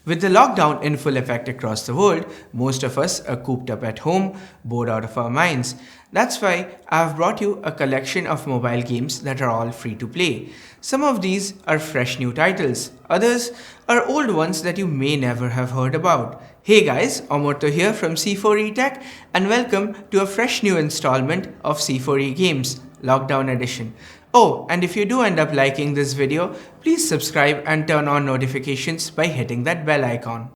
With the lockdown in full effect across the world, most of us are cooped up at home, bored out of our minds. That's why I've brought you a collection of mobile games that are all free to play. Some of these are fresh new titles, others are old ones that you may never have heard about. Hey guys, Omurto here from C4E Tech, and welcome to a fresh new installment of C4E Games, Lockdown Edition. Oh, and if you do end up liking this video, please subscribe and turn on notifications by hitting that bell icon.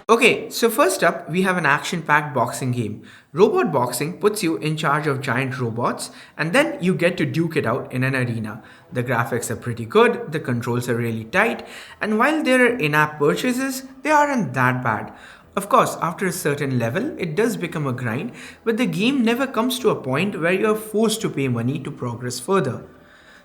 Okay, so first up, we have an action-packed boxing game. Robot boxing puts you in charge of giant robots, and then you get to duke it out in an arena. The graphics are pretty good, the controls are really tight, and while there are in-app purchases, they aren't that bad. Of course, after a certain level, it does become a grind, but the game never comes to a point where you are forced to pay money to progress further.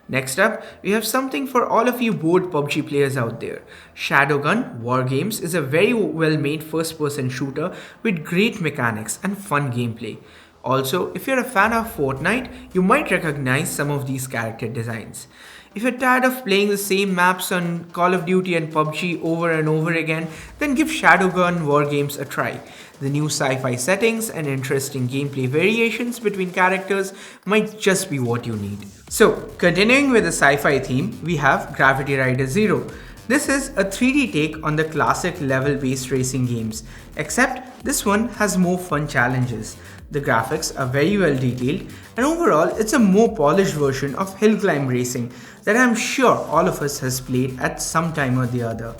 Next up, we have something for all of you bored PUBG players out there. Shadowgun War Games is a very well made first person shooter with great mechanics and fun gameplay. Also, if you're a fan of Fortnite, you might recognize some of these character designs. If you're tired of playing the same maps on Call of Duty and PUBG over and over again, then give Shadowgun War Games a try. The new sci-fi settings and interesting gameplay variations between characters might just be what you need. So, continuing with the sci-fi theme, we have Gravity Rider Zero. This is a 3D take on the classic level-based racing games, except this one has more fun challenges. The graphics are very well detailed, and overall it's a more polished version of hill climb racing that I'm sure all of us has played at some time or the other.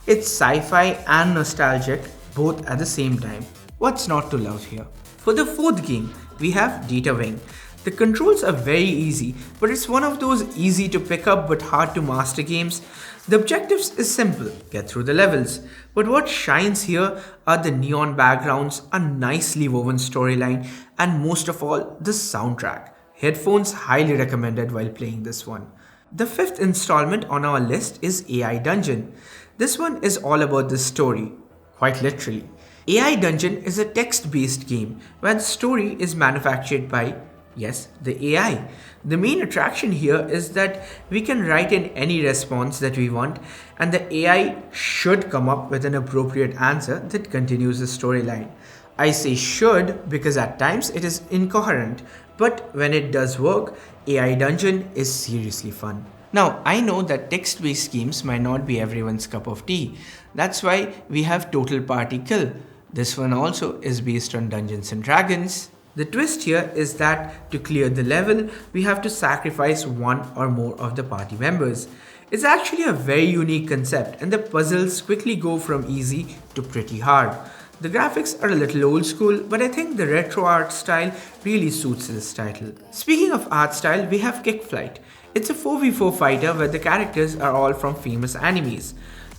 It's sci-fi and nostalgic both at the same time. What's not to love here? For the fourth game, we have Data Wing. The controls are very easy, but it's one of those easy to pick up but hard to master games. The objectives is simple, get through the levels. But what shines here are the neon backgrounds, a nicely woven storyline, and most of all, the soundtrack. Headphones highly recommended while playing this one. The fifth installment on our list is AI Dungeon. This one is all about the story, quite literally. AI Dungeon is a text-based game where the story is manufactured by, yes, the AI. The main attraction here is that we can write in any response that we want, and the AI should come up with an appropriate answer that continues the storyline. I say should because at times it is incoherent, but when it does work, AI Dungeon is seriously fun. Now, I know that text-based games might not be everyone's cup of tea. That's why we have Total Party Kill. This one also is based on Dungeons and Dragons. The twist here is that to clear the level, we have to sacrifice one or more of the party members. It's actually a very unique concept, and the puzzles quickly go from easy to pretty hard. The graphics are a little old school, but I think the retro art style really suits this title. Speaking of art style, we have Kickflight. It's a 4v4 fighter where the characters are all from famous animes.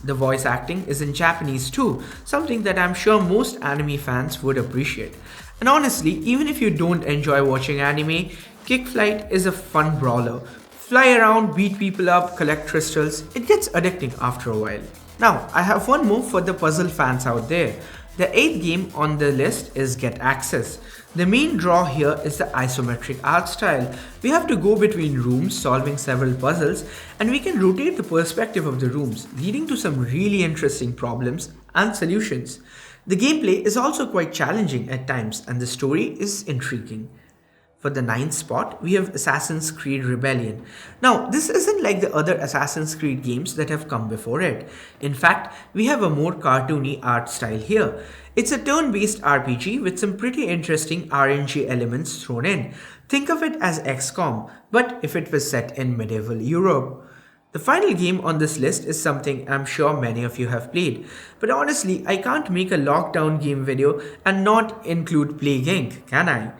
The voice acting is in Japanese too, something that I'm sure most anime fans would appreciate. And honestly, even if you don't enjoy watching anime, Kickflight is a fun brawler. Fly around, beat people up, collect crystals, it gets addicting after a while. Now, I have one more for the puzzle fans out there. The eighth game on the list is Get Access. The main draw here is the isometric art style. We have to go between rooms solving several puzzles, and we can rotate the perspective of the rooms, leading to some really interesting problems and solutions. The gameplay is also quite challenging at times, and the story is intriguing. For the ninth spot, we have Assassin's Creed Rebellion. Now, this isn't like the other Assassin's Creed games that have come before it. In fact, we have a more cartoony art style here. It's a turn-based RPG with some pretty interesting RNG elements thrown in. Think of it as XCOM, but if it was set in medieval Europe. The final game on this list is something I'm sure many of you have played, but honestly, I can't make a lockdown game video and not include Plague Inc., can I?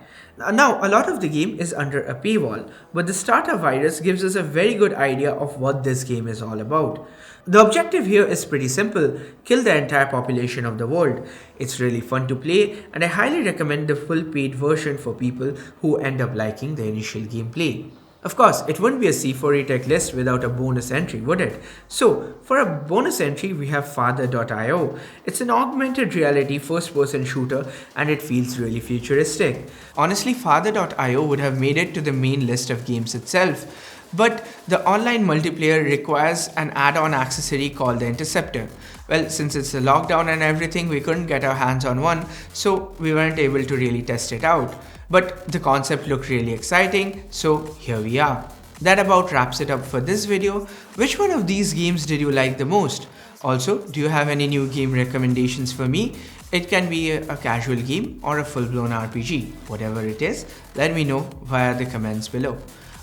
Now, a lot of the game is under a paywall, but the starter virus gives us a very good idea of what this game is all about. The objective here is pretty simple, kill the entire population of the world. It's really fun to play, and I highly recommend the full paid version for people who end up liking the initial gameplay. Of course, it wouldn't be a C4E Tech list without a bonus entry, would it? So, for a bonus entry, we have Father.io. It's an augmented reality first-person shooter and it feels really futuristic. Honestly, Father.io would have made it to the main list of games itself. But the online multiplayer requires an add-on accessory called the Interceptor. Well, since it's a lockdown and everything, we couldn't get our hands on one, so we weren't able to really test it out. But the concept looked really exciting, so here we are. That about wraps it up for this video. Which one of these games did you like the most? Also, do you have any new game recommendations for me? It can be a casual game or a full-blown RPG. Whatever it is, let me know via the comments below.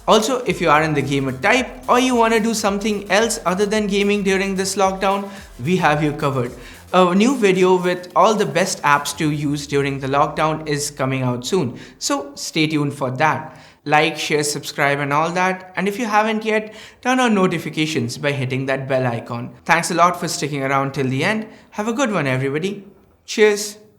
Also, if you are in the gamer type or you want to do something else other than gaming during this lockdown, we have you covered. A new video with all the best apps to use during the lockdown is coming out soon, so stay tuned for that. Like, share, subscribe and all that, and if you haven't yet, turn on notifications by hitting that bell icon. Thanks a lot for sticking around till the end. Have a good one everybody. Cheers!